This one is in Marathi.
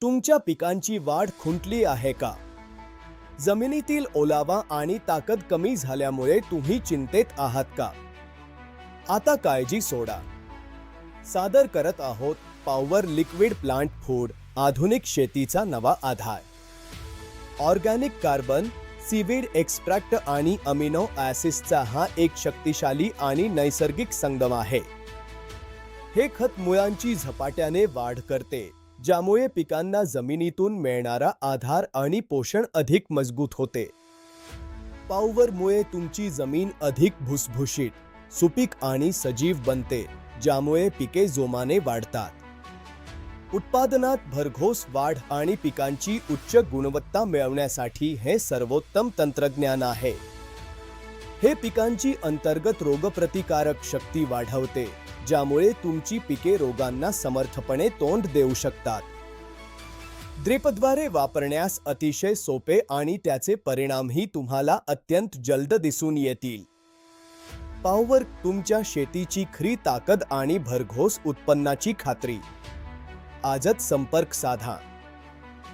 तुमच्या पिकांची वाढ खुंटली आहे का? जमिनीतील ओलावा आणि ताकद कमी झाल्यामुळे तुम्ही चिंतेत आहात का? आता काळजी सोडा. सादर करत आहोत पॉवर लिक्विड प्लांट फूड, आधुनिक शेतीचा नवा आधार. ऑर्गॅनिक कार्बन, सीवीड एक्स्ट्रॅक्ट आणि अमिनो ॲसिड्सचा हा एक शक्तिशाली आणि नैसर्गिक संगम आहे. हे खत मुळांची झपाट्याने वाढ करते, ज्यामुळे पिकांना जमिनीतून मिळणारा आधार आणि पोषण अधिक मजबूत होते. पॉवरमुळे तुमची जमीन अधिक भुसभुशीत, सुपीक आणि सजीव बनते, ज्यामुळे पिके जोमाने वाढतात. उत्पादनात भरघोस वाढ आणि पिकांची उच्च गुणवत्ता मिळवण्यासाठी हे सर्वोत्तम तंत्रज्ञान आहे. हे पिकांची अंतर्गत रोगप्रतिकारक शक्ती वाढवते, ज्यामुळे तुमची पिके रोगांना समर्थपणे तोंड देऊ शकतात. ड्रिपद्वारे वापरण्यास अतिशय सोपे आणि त्याचे परिणामही तुम्हाला अत्यंत जलद दिसून येतील. पॉवर तुमच्या शेतीची खरी ताकद आणि भरघोस उत्पन्नाची खात्री. आजच संपर्क साधा.